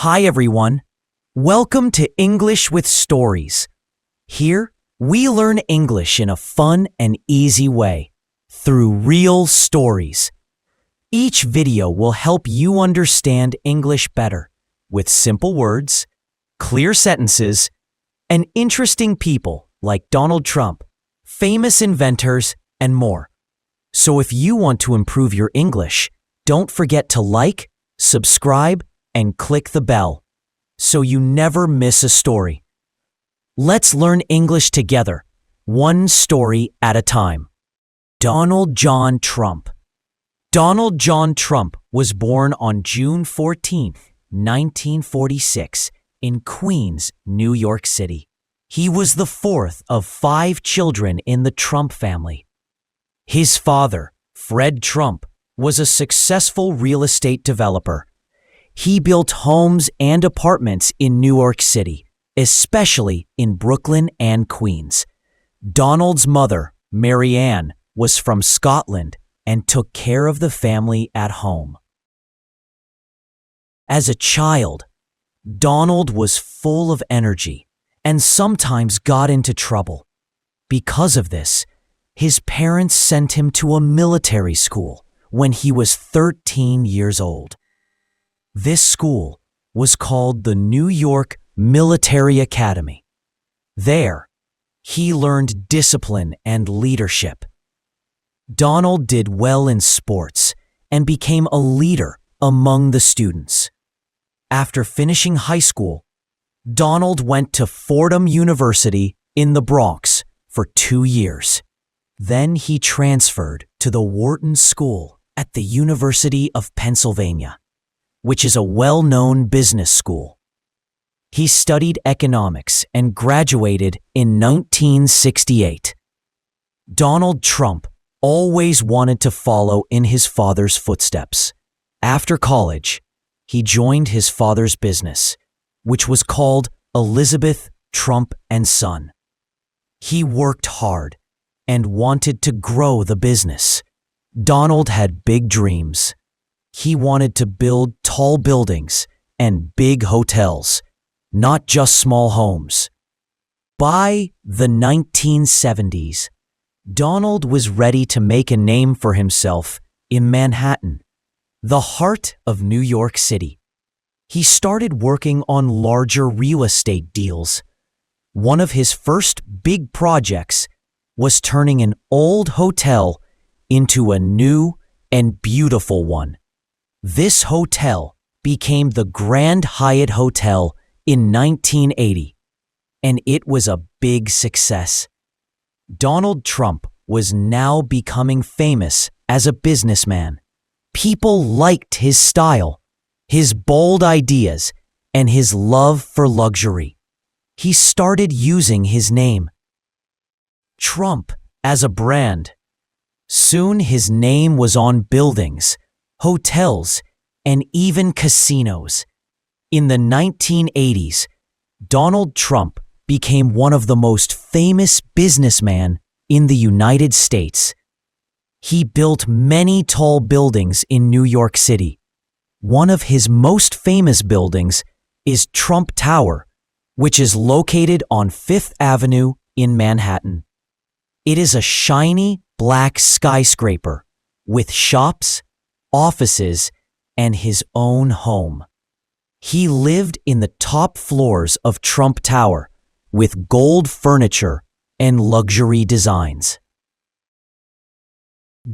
Hi everyone. Welcome to English with Stories. Here, we learn English in a fun and easy way through real stories. Each video will help you understand English better with simple words, clear sentences, and interesting people like Donald Trump, famous inventors, and more. So if you want to improve your English, don't forget to like, subscribe, and click the bell so you never miss a story. Let's learn English together, one story at a time. Donald John Trump. Donald John Trump was born on June 14, 1946, in Queens, New York City. He was the fourth of 5 children in the Trump family. His father, Fred Trump, was a successful real estate developer. He built homes and apartments in New York City, especially in Brooklyn and Queens. Donald's mother, Mary Ann, was from Scotland and took care of the family at home. As a child, Donald was full of energy and sometimes got into trouble. Because of this, his parents sent him to a military school when he was 13 years old. This school was called the New York Military Academy. There, he learned discipline and leadership. Donald did well in sports and became a leader among the students. After finishing high school, Donald went to Fordham University in the Bronx for 2 years. Then he transferred to the Wharton School at the University of Pennsylvania, which is a well-known business school. He studied economics and graduated in 1968. Donald Trump always wanted to follow in his father's footsteps. After college, he joined his father's business, which was called Elizabeth Trump and Son. He worked hard and wanted to grow the business. Donald had big dreams. He wanted to build tall buildings and big hotels, not just small homes. By the 1970s, Donald was ready to make a name for himself in Manhattan, the heart of New York City. He started working on larger real estate deals. One of his first big projects was turning an old hotel into a new and beautiful one. This hotel became the Grand Hyatt Hotel in 1980, and it was a big success. Donald Trump was now becoming famous as a businessman. People liked his style, his bold ideas, and his love for luxury. He started using his name, Trump, as a brand. Soon his name was on buildings, hotels, and even casinos. In the 1980s, Donald Trump became one of the most famous businessmen in the United States. He built many tall buildings in New York City. One of his most famous buildings is Trump Tower, which is located on Fifth Avenue in Manhattan. It is a shiny black skyscraper with shops, offices, and his own home. He lived in the top floors of Trump Tower with gold furniture and luxury designs.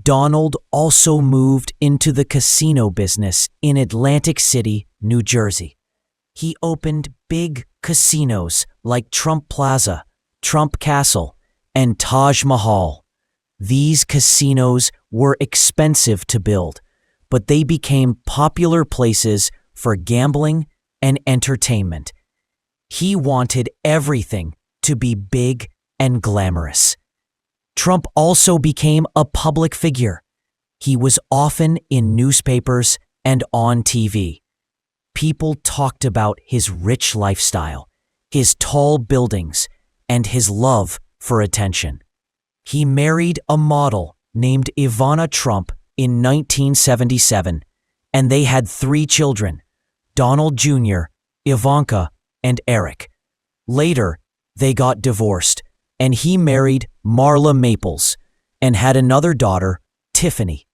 Donald also moved into the casino business in Atlantic City, New Jersey. He opened big casinos like Trump Plaza, Trump Castle, and Taj Mahal. These casinos were expensive to build, but they became popular places for gambling and entertainment. He wanted everything to be big and glamorous. Trump also became a public figure. He was often in newspapers and on TV. People talked about his rich lifestyle, his tall buildings, and his love for attention. He married a model named Ivana Trump in 1977, and they had 3 children, Donald Jr., Ivanka, and Eric. Later, they got divorced, and he married Marla Maples and had another daughter, Tiffany.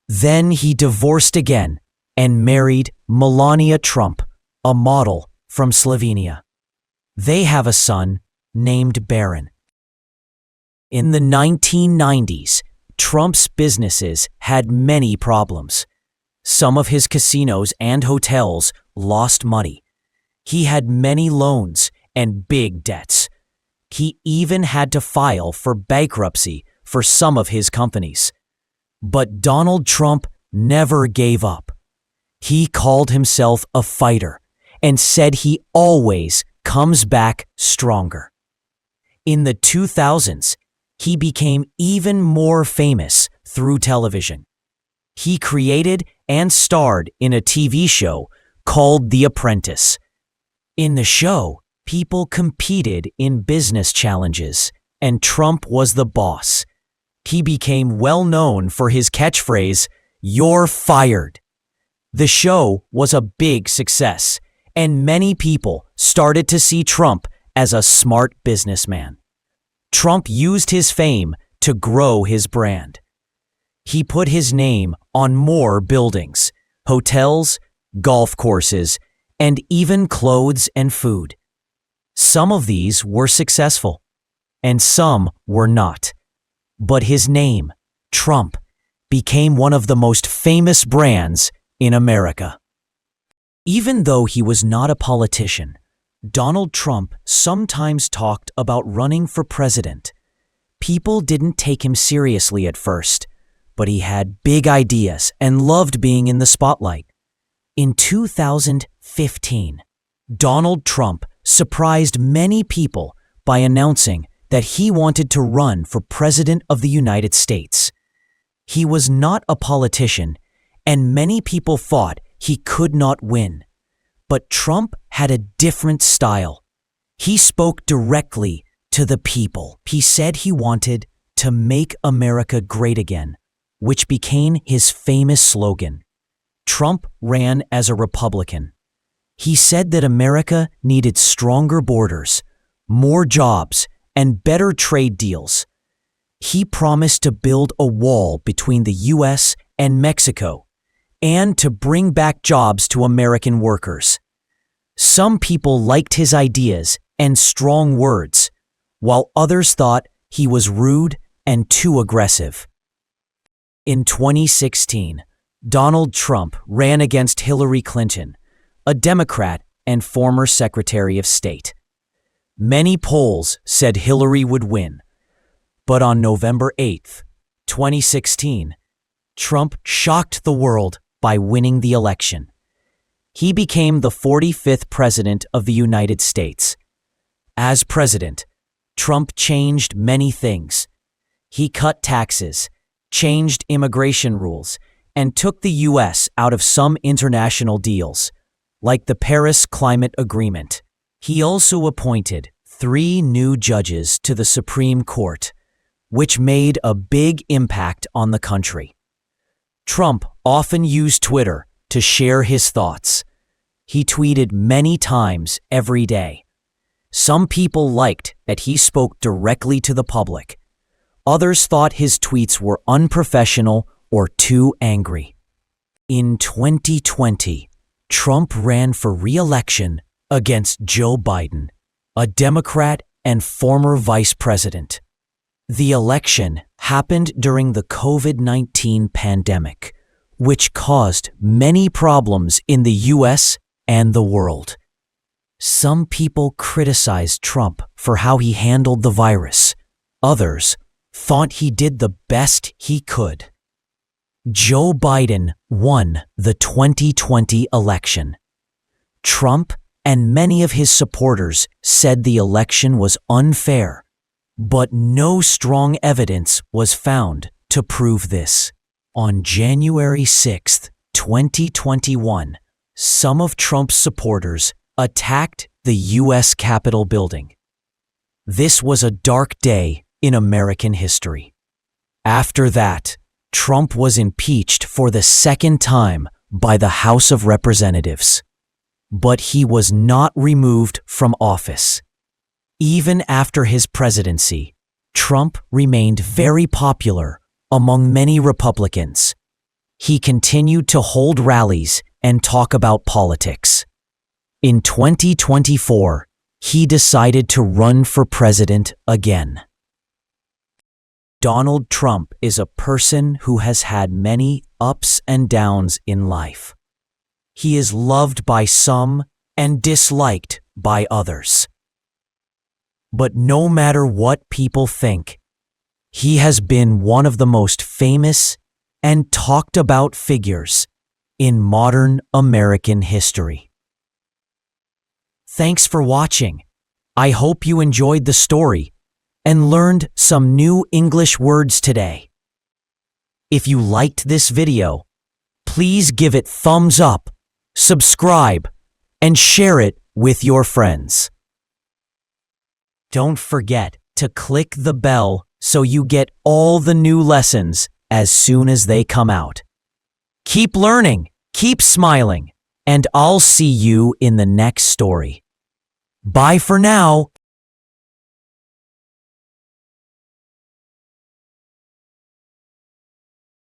Then he divorced again and married Melania Trump, a model from Slovenia. They have a son named Barron. In the 1990s, Trump's businesses had many problems. Some of his casinos and hotels lost money. He had many loans and big debts. He even had to file for bankruptcy for some of his companies. But Donald Trump never gave up. He called himself a fighter and said he always comes back stronger. In the 2000s, he became even more famous through television. He created and starred in a TV show called The Apprentice. In the show, people competed in business challenges, and Trump was the boss. He became well known for his catchphrase, "You're fired." The show was a big success, and many people started to see Trump as a smart businessman. Trump used his fame to grow his brand. He put his name on more buildings, hotels, golf courses, and even clothes and food. Some of these were successful, and some were not. But his name, Trump, became one of the most famous brands in America. Even though he was not a politician, Donald Trump sometimes talked about running for president. People didn't take him seriously at first, but he had big ideas and loved being in the spotlight. In 2015, Donald Trump surprised many people by announcing that he wanted to run for President of the United States. He was not a politician, and many people thought he could not win. But Trump had a different style. He spoke directly to the people. He said he wanted to make America great again, which became his famous slogan. Trump ran as a Republican. He said that America needed stronger borders, more jobs, and better trade deals. He promised to build a wall between the U.S. and Mexico and to bring back jobs to American workers. Some people liked his ideas and strong words, while others thought he was rude and too aggressive. In 2016, Donald Trump ran against Hillary Clinton, a Democrat and former Secretary of State. Many polls said Hillary would win, but on November 8, 2016, Trump shocked the world by winning the election. He became the 45th President of the United States. As president, Trump changed many things. He cut taxes, changed immigration rules, and took the U.S. out of some international deals, like the Paris Climate Agreement. He also appointed 3 new judges to the Supreme Court, which made a big impact on the country. Trump often used Twitter to share his thoughts. He tweeted many times every day. Some people liked that he spoke directly to the public. Others thought his tweets were unprofessional or too angry. In 2020, Trump ran for re-election against Joe Biden, a Democrat and former vice president. The election happened during the COVID-19 pandemic, which caused many problems in the U.S. and the world. Some people criticized Trump for how he handled the virus. Others thought he did the best he could. Joe Biden won the 2020 election. Trump and many of his supporters said the election was unfair, but no strong evidence was found to prove this. On January 6, 2021, some of Trump's supporters attacked the U.S. Capitol building. This was a dark day in American history. After that, Trump was impeached for the second time by the House of Representatives. but he was not removed from office. Even after his presidency, Trump remained very popular among many Republicans. He continued to hold rallies and talk about politics. In 2024, he decided to run for president again. Donald Trump is a person who has had many ups and downs in life. He is loved by some and disliked by others. But no matter what people think, he has been one of the most famous and talked about figures in modern American history. Thanks for watching. I hope you enjoyed the story and learned some new English words today. If you liked this video, please give it thumbs up, subscribe, and share it with your friends. Don't forget to click the bell so you get all the new lessons as soon as they come out. Keep learning, keep smiling, and I'll see you in the next story. Bye for now.